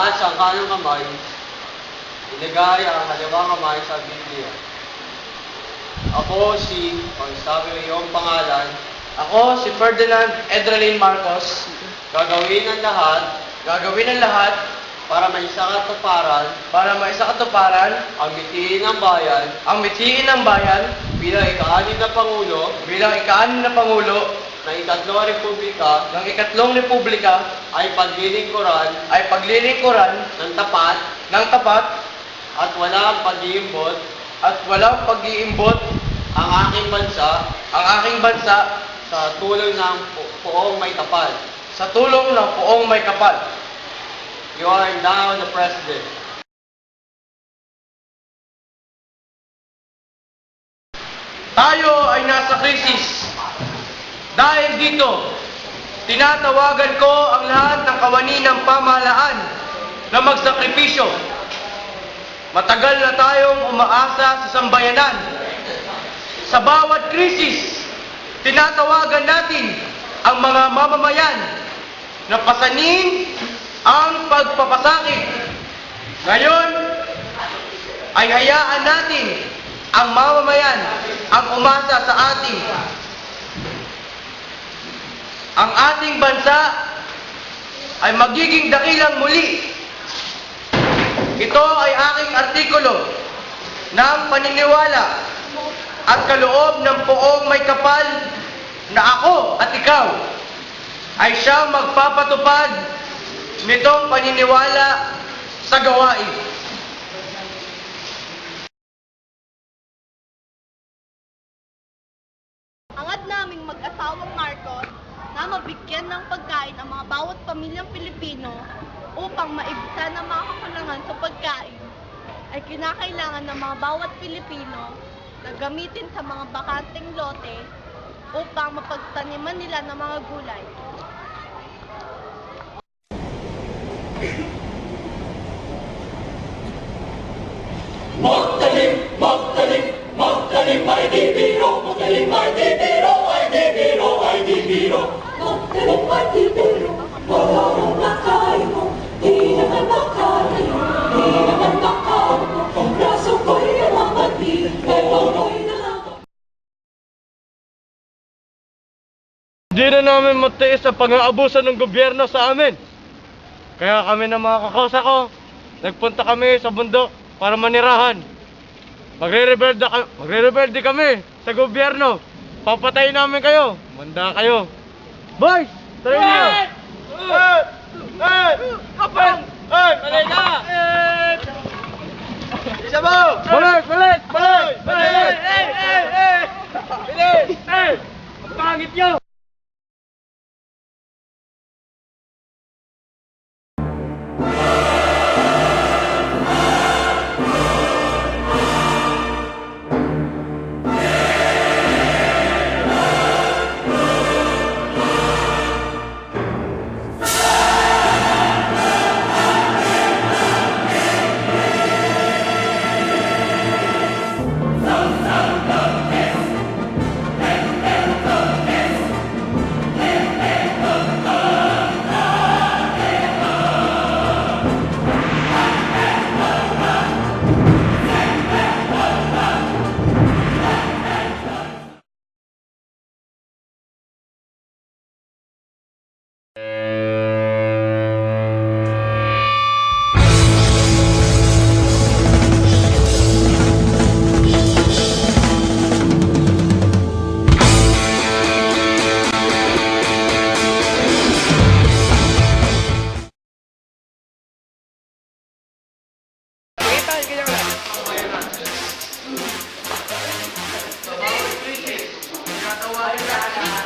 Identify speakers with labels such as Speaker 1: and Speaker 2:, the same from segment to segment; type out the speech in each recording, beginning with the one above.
Speaker 1: Itaas ang kanang kamay, ilagay ang kaliwang kamay sa Biblia. Ako si, pag sabi ng iyong pangalan,
Speaker 2: Ako si Ferdinand Edralin Marcos.
Speaker 1: gagawin ang lahat
Speaker 2: Gagawin ang lahat
Speaker 1: para may katuparan
Speaker 2: para maisakatuparan
Speaker 1: ang mithiin ng bayan
Speaker 2: ang mithiin ng bayan
Speaker 1: bilang ika-6 na Pangulo
Speaker 2: bilang ika-6 na Pangulo
Speaker 1: ng ikatlong Republika
Speaker 2: ng ikatlong Republika
Speaker 1: ay paglilingkuran
Speaker 2: ay paglilingkuran
Speaker 1: ng tapat
Speaker 2: ng tapat
Speaker 1: at walang pag-iimbot
Speaker 2: at walang pag-iimbot
Speaker 1: ang aking bansa sa tulong ng poong may kapal.
Speaker 2: sa tulong ng poong may kapal.
Speaker 1: You are now the President.
Speaker 2: Tayo ay nasa krisis. Dahil dito, tinatawagan ko ang lahat ng kawani ng pamahalaan na magsakripisyo. Matagal na tayong umaasa sa sambayanan. Sa bawat krisis, tinatawagan natin ang mga mamamayan na pasanin ang pagpapasakit. Ngayon, ay hayaan natin ang mamamayan ang umasa sa atin. Ang ating bansa ay magiging dakilang muli. Ito ay aking artikulo ng paniniwala at kaloob ng poong may kapal na ako at ikaw ay siyang magpapatupad nitong paniniwala sa gawain.
Speaker 3: Hangad naming mag-asawang Marcos na mabigyan ng pagkain ang mga bawat pamilyang Pilipino upang maibsan ang mga kakulangan sa pagkain, ay kinakailangan ng mga bawat Pilipino na gamitin sa mga bakanteng lote upang mapagtaniman nila ng mga gulay.
Speaker 4: Magtanim, magtanim, magtanim ay di biro, magtanim ay di biro, ay di biro, ay di biro. Magtanim ay di biro, wala nang nakain mo, di naman makain, di naman makain mo. Ang braso ko'y namamati, pero ko'y nalaman.
Speaker 5: Hindi na namin matiis ang pang-aabuso ng gobyerno sa amin. Kaya kami ng mga kakosa ko, nagpunta kami sa bundok para manirahan. Magre-rebelde kami sa gobyerno. Papatayin namin kayo. Manda kayo. Boys! Try niyo! Kapal! Malay na! Sabaw! Balik! Balik! Balik! Balik! Bilis! Ang pangit nyo!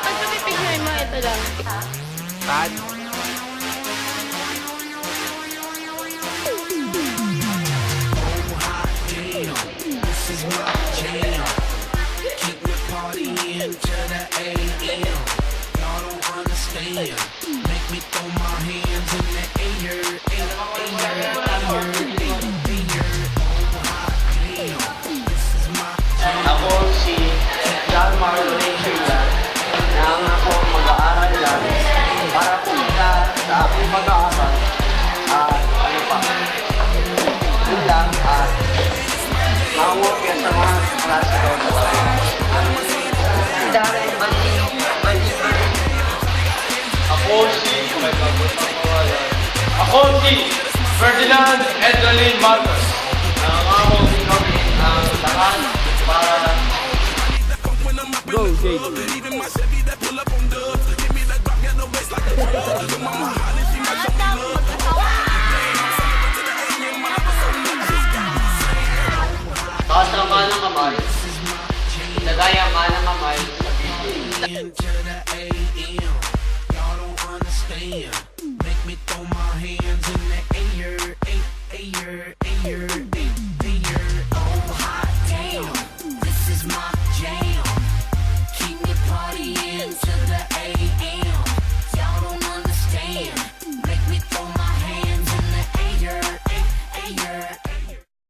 Speaker 3: Pag pipigyan mo, ito lang.
Speaker 1: Ako si John Marlon nang ako mag-aaral lang para punta sa aking pag-aaral at ano pa
Speaker 2: Darren Oliver.
Speaker 1: Ako si, may bagot ang kawalan.
Speaker 5: Ako si Ferdinand Edralin Marcos.
Speaker 1: Nangangako gawin ang lahat para taas ang manang kamay, ilagay ang manang kamay sa bibig.
Speaker 6: Into the AM, y'all don't understand.